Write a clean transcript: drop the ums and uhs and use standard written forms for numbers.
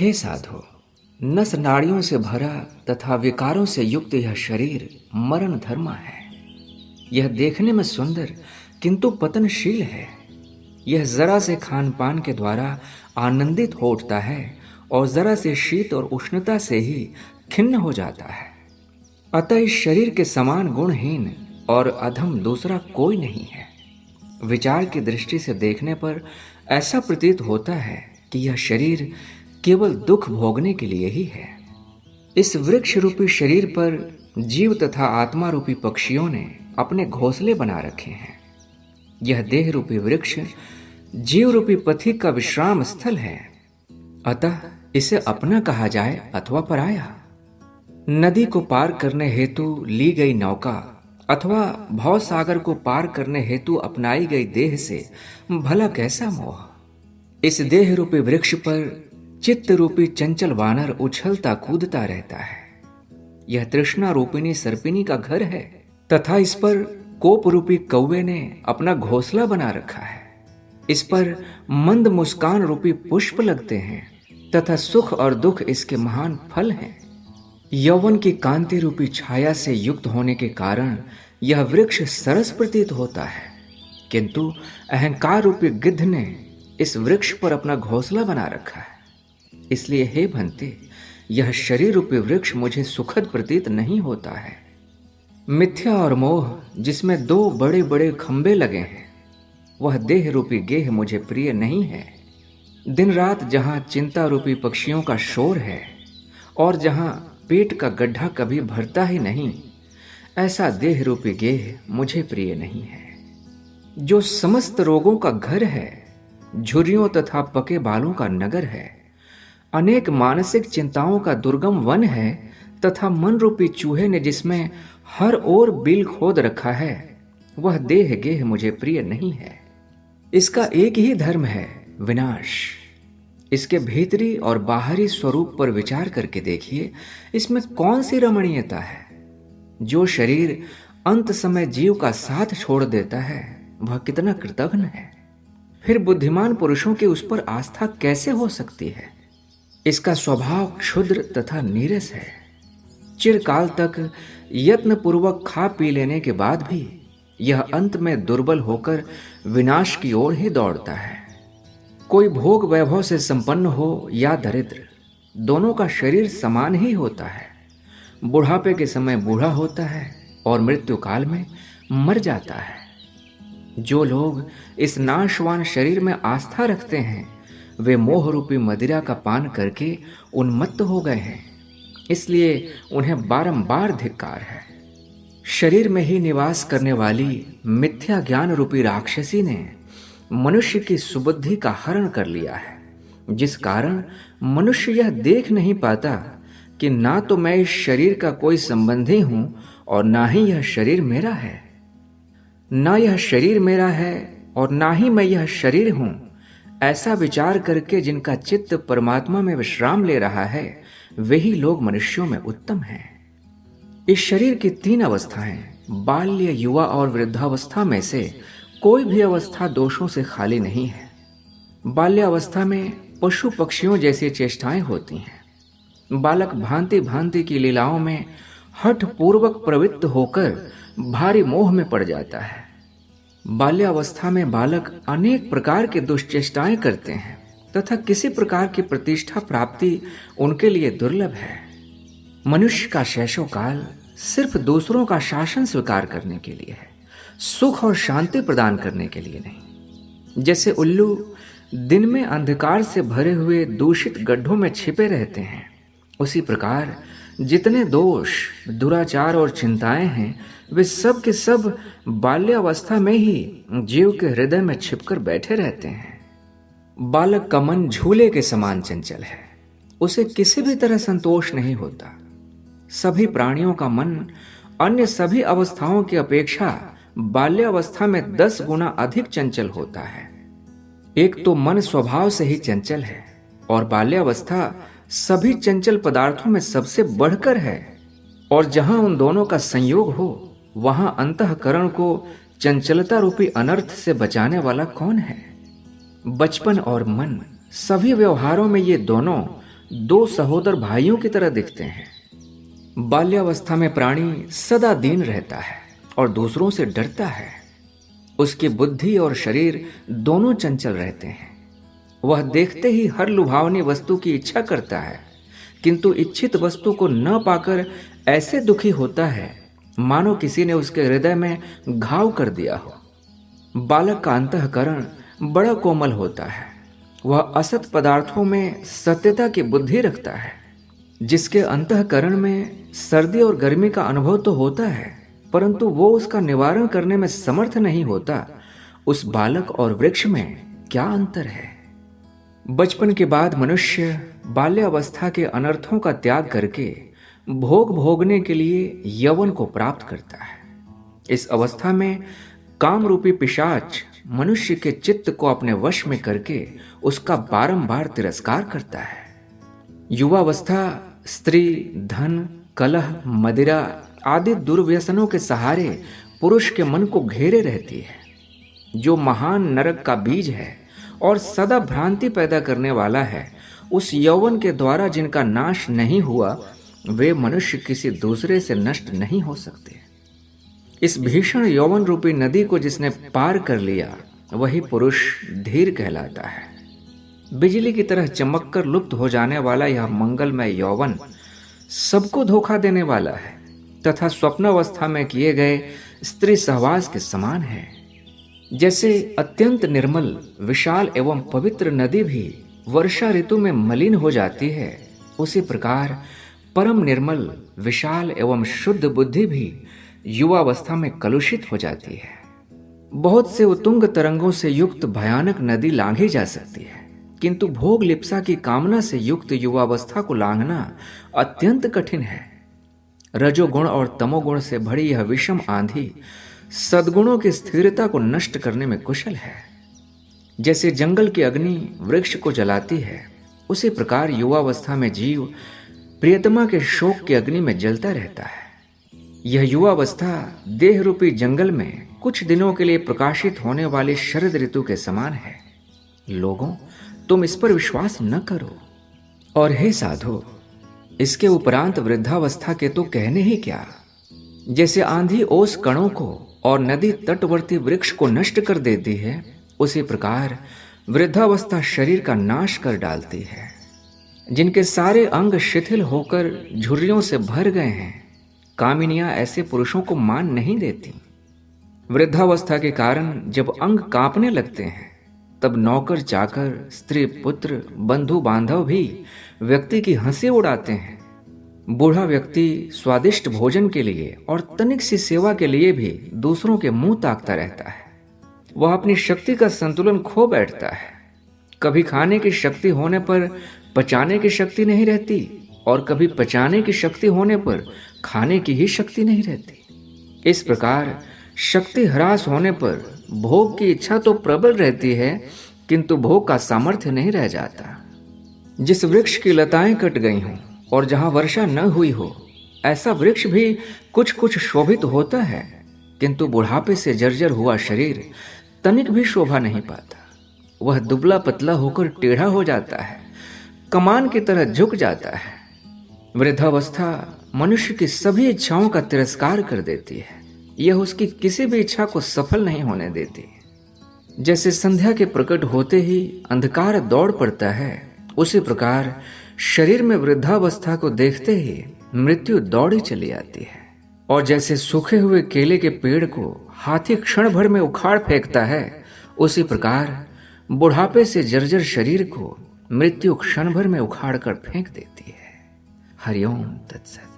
हे साधो, नस नाड़ियों से भरा तथा विकारों से युक्त यह शरीर मरण धर्मा है। यह देखने में सुंदर किंतु पतनशील है। यह जरा से खान पान के द्वारा आनंदित हो उठता है और जरा से शीत और उष्णता से ही खिन्न हो जाता है। अतः इस शरीर के समान गुणहीन और अधम दूसरा कोई नहीं है। विचार की दृष्टि से देखने पर ऐसा प्रतीत होता है कि यह शरीर केवल दुख भोगने के लिए ही है। इस वृक्ष रूपी शरीर पर जीव तथा आत्मा रूपी पक्षियों ने अपने घोंसले बना रखे हैं। यह देह रूपी वृक्ष जीव रूपी पथिक का विश्राम स्थल है। अतः इसे अपना कहा जाए अथवा पराया। नदी को पार करने हेतु ली गई नौका अथवा भव सागर को पार करने हेतु अपनाई गई देह से भला कैसा मोह। इस देह रूपी वृक्ष पर चित्त रूपी चंचल वानर उछलता कूदता रहता है। यह तृष्णा रूपिणी सर्पिनी का घर है तथा इस पर कोप रूपी कौवे ने अपना घोंसला बना रखा है। इस पर मंद मुस्कान रूपी पुष्प लगते हैं तथा सुख और दुख इसके महान फल हैं। यौवन की कांति रूपी छाया से युक्त होने के कारण यह वृक्ष सरस प्रतीत होता है, किंतु अहंकार रूपी गिद्ध ने इस वृक्ष पर अपना घोंसला बना रखा है। इसलिए हे भंते, यह शरीर रूपी वृक्ष मुझे सुखद प्रतीत नहीं होता है। मिथ्या और मोह जिसमें दो बड़े बड़े खंबे लगे हैं, वह देह रूपी गेह मुझे प्रिय नहीं है। दिन रात जहां चिंता रूपी पक्षियों का शोर है और जहां पेट का गड्ढा कभी भरता ही नहीं, ऐसा देह रूपी गेह मुझे प्रिय नहीं है। जो समस्त रोगों का घर है, झुर्रियों तथा पके बालों का नगर है, अनेक मानसिक चिंताओं का दुर्गम वन है तथा मन रूपी चूहे ने जिसमें हर ओर बिल खोद रखा है, वह देह गेह मुझे प्रिय नहीं है। इसका एक ही धर्म है, विनाश। इसके भीतरी और बाहरी स्वरूप पर विचार करके देखिए, इसमें कौन सी रमणीयता है। जो शरीर अंत समय जीव का साथ छोड़ देता है, वह कितना कृतघ्न है। फिर बुद्धिमान पुरुषों की उस पर आस्था कैसे हो सकती है। इसका स्वभाव क्षुद्र तथा नीरस है। चिरकाल तक यत्न पूर्वक खा पी लेने के बाद भी यह अंत में दुर्बल होकर विनाश की ओर ही दौड़ता है। कोई भोग वैभव से संपन्न हो या दरिद्र, दोनों का शरीर समान ही होता है। बुढ़ापे के समय बूढ़ा होता है और मृत्यु काल में मर जाता है। जो लोग इस नाशवान शरीर में आस्था रखते हैं, वे मोह रूपी मदिरा का पान करके उन्मत्त हो गए हैं। इसलिए उन्हें बारंबार धिक्कार है। शरीर में ही निवास करने वाली मिथ्या ज्ञान रूपी राक्षसी ने मनुष्य की सुबुद्धि का हरण कर लिया है, जिस कारण मनुष्य यह देख नहीं पाता कि ना तो मैं इस शरीर का कोई संबंधी हूं और ना ही यह शरीर मेरा है। ना यह शरीर मेरा है और ना ही मैं यह शरीर हूं। ऐसा विचार करके जिनका चित्त परमात्मा में विश्राम ले रहा है, वही लोग मनुष्यों में उत्तम हैं। इस शरीर की तीन अवस्थाएं, बाल्य, युवा और वृद्धावस्था में से कोई भी अवस्था दोषों से खाली नहीं है। बाल्यावस्था में पशु पक्षियों जैसी चेष्टाएं होती हैं। बालक भांति भांति की लीलाओं में हठ पूर्वक प्रवृत्त होकर भारी मोह में पड़ जाता है। बाल्यावस्था में बालक अनेक प्रकार के दुष्चेष्टाएं करते हैं तथा किसी प्रकार की प्रतिष्ठा प्राप्ति उनके लिए दुर्लभ है। मनुष्य का शैशव काल सिर्फ दूसरों का शासन स्वीकार करने के लिए है, सुख और शांति प्रदान करने के लिए नहीं। जैसे उल्लू दिन में अंधकार से भरे हुए दूषित गड्ढों में छिपे रहते हैं, उसी प्रकार जितने दोष, दुराचार और चिंताएं हैं, वे सब के सब बाल्यावस्था में ही जीव के हृदय में छिपकर बैठे रहते हैं। बालक का मन झूले के समान चंचल है, उसे किसी भी तरह संतोष नहीं होता। सभी प्राणियों का मन अन्य सभी अवस्थाओं की अपेक्षा बाल्यावस्था में 10 गुना अधिक चंचल होता है। एक तो मन स्वभाव से ही चंचल है और बाल्यावस्था सभी चंचल पदार्थों में सबसे बढ़कर है, और जहां उन दोनों का संयोग हो, वहां अंतःकरण को चंचलता रूपी अनर्थ से बचाने वाला कौन है। बचपन और मन, सभी व्यवहारों में ये दोनों दो सहोदर भाइयों की तरह दिखते हैं। बाल्यावस्था में प्राणी सदा दीन रहता है और दूसरों से डरता है। उसकी बुद्धि और शरीर दोनों चंचल रहते हैं। वह देखते ही हर लुभावनी वस्तु की इच्छा करता है, किंतु इच्छित वस्तु को न पाकर ऐसे दुखी होता है मानो किसी ने उसके हृदय में घाव कर दिया हो। बालक का अंतःकरण बड़ा कोमल होता है। वह असत पदार्थों में सत्यता की बुद्धि रखता है। जिसके अंतःकरण में सर्दी और गर्मी का अनुभव तो होता है, परंतु वो उसका निवारण करने में समर्थ नहीं होता, उस बालक और वृक्ष में क्या अंतर है। बचपन के बाद मनुष्य बाल्यावस्था के अनर्थों का त्याग करके भोग भोगने के लिए यौवन को प्राप्त करता है। इस अवस्था में काम रूपी पिशाच मनुष्य के चित्त को अपने वश में करके उसका बारंबार तिरस्कार करता है। युवावस्था स्त्री, धन, कलह, मदिरा आदि दुर्व्यसनों के सहारे पुरुष के मन को घेरे रहती है, जो महान नरक का बीज है और सदा भ्रांति पैदा करने वाला है। उस यौवन के द्वारा जिनका नाश नहीं हुआ, वे मनुष्य किसी दूसरे से नष्ट नहीं हो सकते। इस भीषण यौवन रूपी नदी को जिसने पार कर लिया, वही पुरुष धीर कहलाता है। बिजली की तरह चमककर लुप्त हो जाने वाला यह मंगलमय यौवन सबको धोखा देने वाला है तथा स्वप्नावस्था में किए गए स्त्री सहवास के समान है। जैसे अत्यंत निर्मल, विशाल एवं पवित्र नदी भी वर्षा ऋतु में मलिन हो जाती है, उसी प्रकार परम निर्मल, विशाल एवं शुद्ध बुद्धि भी युवावस्था में कलुषित हो जाती है। बहुत से उत्तुंग तरंगों से युक्त भयानक नदी लांघी जा सकती है, किंतु भोग लिप्सा की कामना से युक्त युवावस्था को लांघना अत्यंत कठिन है। रजोगुण और तमोगुण से भरी यह विषम आंधी सद्गुणों की स्थिरता को नष्ट करने में कुशल है। जैसे जंगल की अग्नि वृक्ष को जलाती है, उसी प्रकार युवावस्था में जीव प्रियतमा के शोक की अग्नि में जलता रहता है। यह युवावस्था देह रूपी जंगल में कुछ दिनों के लिए प्रकाशित होने वाली शरद ऋतु के समान है। लोगों, तुम इस पर विश्वास न करो। और हे साधो, इसके उपरांत वृद्धावस्था के तो कहने ही क्या। जैसे आंधी ओस कणों को और नदी तटवर्ती वृक्ष को नष्ट कर देती है, उसी प्रकार वृद्धावस्था शरीर का नाश कर डालती है। जिनके सारे अंग शिथिल होकर झुर्रियों से भर गए हैं, कामिनियां ऐसे पुरुषों को मान नहीं देती। वृद्धावस्था के कारण जब अंग कांपने लगते हैं, तब नौकर चाकर, स्त्री पुत्र, बंधु बांधव भी व्यक्ति की हंसी उड़ाते हैं। बूढ़ा व्यक्ति स्वादिष्ट भोजन के लिए और तनिक सी सेवा के लिए भी दूसरों के मुंह ताकता रहता है। वह अपनी शक्ति का संतुलन खो बैठता है। कभी खाने की शक्ति होने पर पचाने की शक्ति नहीं रहती, और कभी पचाने की शक्ति होने पर खाने की ही शक्ति नहीं रहती। इस प्रकार शक्ति ह्रास होने पर भोग की इच्छा तो प्रबल रहती है, किंतु भोग का सामर्थ्य नहीं रह जाता। जिस वृक्ष की लताएं कट गई हों और जहां वर्षा न हुई हो, ऐसा वृक्ष भी कुछ कुछ शोभित होता है, किंतु बुढ़ापे से जर्जर हुआ शरीर तनिक भी शोभा नहीं पाता। वह दुबला पतला होकर टेढ़ा हो जाता है, कमान की तरह झुक जाता है। वृद्धावस्था मनुष्य की सभी इच्छाओं का तिरस्कार कर देती है। यह उसकी किसी भी इच्छा को सफल नहीं होने देती। जैसे संध्या के प्रकट होते ही अंधकार दौड़ पड़ता है, उसी प्रकार शरीर में वृद्धावस्था को देखते ही मृत्यु दौड़ी चली आती है। और जैसे सूखे हुए केले के पेड़ को हाथी क्षण भर में उखाड़ फेंकता है, उसी प्रकार बुढ़ापे से जर्जर शरीर को मृत्यु क्षण भर में उखाड़ कर फेंक देती है। हरिओम तत्सत।